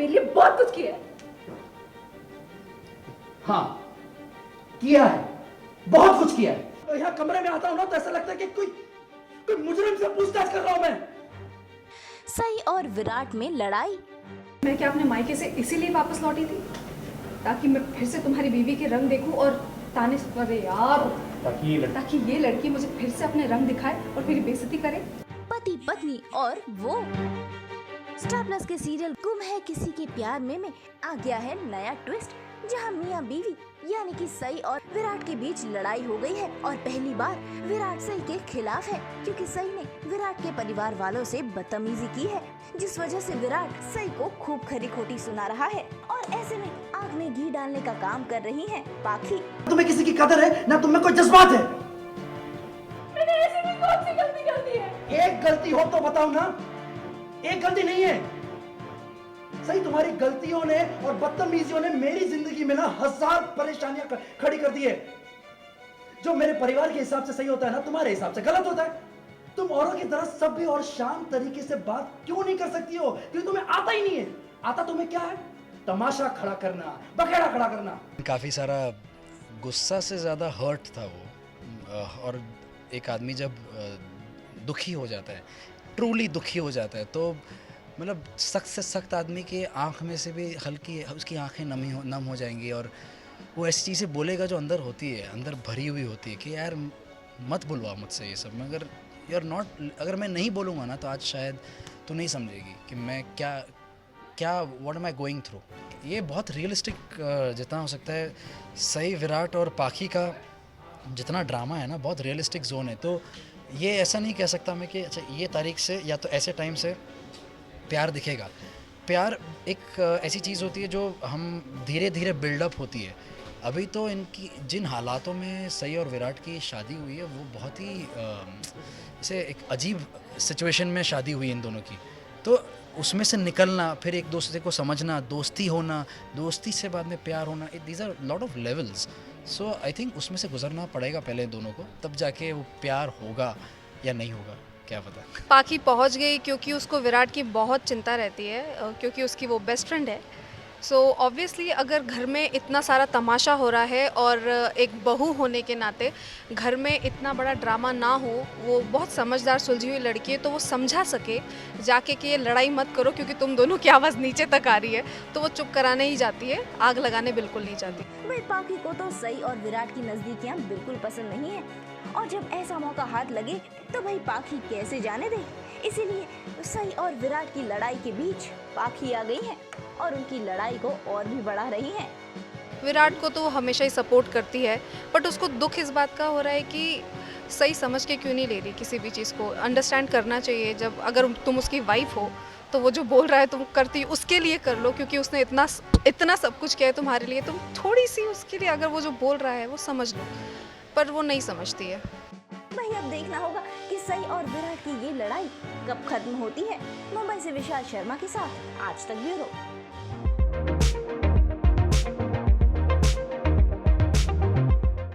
मेरे लिए बहुत कुछ किया है। हाँ किया है, बहुत कुछ किया है। तो यहाँ कमरे में आता हूँ ना तो ऐसा लगता है कि कोई मुजरिम से पूछताछ कर रहा हूँ मैं। सई और विराट में लड़ाई। मैं क्या अपने मायके से इसीलिए वापस लौटी थी ताकि मैं फिर से तुम्हारी बीवी के रंग देखूं और ताने अरे यार ताकि ये लड़की मुझे फिर से अपने रंग दिखाए और मेरी बेइज्जती करे। पति पत्नी और वो। स्टार प्लस के सीरियल गुम है किसी के प्यार में आ गया है नया ट्विस्ट, जहां मियां बीवी यानी कि सई और विराट के बीच लड़ाई हो गई है और पहली बार विराट सई के खिलाफ है क्योंकि सई ने विराट के परिवार वालों से बदतमीजी की है, जिस वजह से विराट सई को खूब खरी खोटी सुना रहा है। और ऐसे में आग में घी डालने का काम कर रही है पाखी। तुम्हें किसी की कदर है ना, तुम्हें कोई जज्बात है। मैंने ऐसी भी कौन सी गलती कर दी है? एक गलती हो तो बताओ ना, एक गलती नहीं है। सही तुम्हारी गलतियों ने और बदतमीजियों ने मेरी जिंदगी में ना 1000 परेशानियां खड़ी कर दी है। जो मेरे परिवार के हिसाब से सही होता है ना, तुम्हारे हिसाब से गलत होता है। तुम औरों की तरह सभ्य और शांत तरीके से बात क्यों नहीं कर सकती हो? क्योंकि तुम्हें आता ही नहीं है। आता तुम्हें क्या है? तमाशा खड़ा करना, बखेड़ा खड़ा करना। काफ़ी सारा गुस्सा से ज़्यादा हर्ट था वो। और एक आदमी जब दुखी हो जाता है, ट्रूली दुखी हो जाता है, तो मतलब सख्त से सख्त आदमी के आँख में से भी हल्की उसकी आंखें नम हो जाएंगी और वो ऐसी चीज़ें बोलेगा जो अंदर होती है, अंदर भरी हुई होती है कि यार मत बुलवा मुझसे ये सब। मगर अगर मैं नहीं बोलूँगा ना तो आज शायद तो नहीं समझेगी कि मैं क्या what am I going through. ये बहुत रियलिस्टिक जितना हो सकता है सई विराट और पाखी का जितना ड्रामा है ना, बहुत रियलिस्टिक जोन है। तो ये ऐसा नहीं कह सकता मैं कि अच्छा ये तारीख से या तो ऐसे टाइम से प्यार दिखेगा। प्यार एक ऐसी चीज़ होती है जो हम धीरे धीरे बिल्डअप होती है। अभी तो इनकी जिन हालातों में सई और विराट की शादी हुई है वो बहुत ही जैसे एक अजीब सिचुएशन में शादी हुई इन दोनों की। तो उसमें से निकलना, फिर एक दूसरे को समझना, दोस्ती होना, दोस्ती से बाद में प्यार होना, these are lot of levels. So I think उसमें से गुजरना पड़ेगा पहले दोनों को, तब जाके वो प्यार होगा या नहीं होगा क्या पता। पाखी पहुंच गई क्योंकि उसको विराट की बहुत चिंता रहती है, क्योंकि उसकी वो बेस्ट फ्रेंड है। सो ऑब्वियसली अगर घर में इतना सारा तमाशा हो रहा है और एक बहू होने के नाते घर में इतना बड़ा ड्रामा ना हो, वो बहुत समझदार सुलझी हुई लड़की है तो वो समझा सके जाके कि ये लड़ाई मत करो क्योंकि तुम दोनों की आवाज़ नीचे तक आ रही है, तो वो चुप कराने ही जाती है, आग लगाने बिल्कुल नहीं जाती। भाई पाखी को तो सई और विराट की नजदीकियां बिल्कुल पसंद नहीं है और जब ऐसा मौका हाथ लगे तो भाई पाखी कैसे जाने दे। इसीलिए सई और विराट की लड़ाई के बीच पाखी आ गई है और उनकी लड़ाई को और भी बढ़ा रही है। विराट को तो वो हमेशा ही सपोर्ट करती है, बट उसको दुख इस बात का हो रहा है कि सही समझ के क्यों नहीं ले रही किसी भी चीज़ को। अंडरस्टैंड करना चाहिए, जब अगर तुम उसकी वाइफ हो तो वो जो बोल रहा है तुम करती उसके लिए कर लो, क्योंकि उसने इतना सब कुछ किया है तुम्हारे लिए, तुम थोड़ी सी उसके लिए अगर वो जो बोल रहा है वो समझ लो, पर वो नहीं समझती है। भाई अब देखना होगा कि सई और विराट की ये लड़ाई कब खत्म होती है। मुंबई से विशाल शर्मा के साथ आज तक ब्यूरो।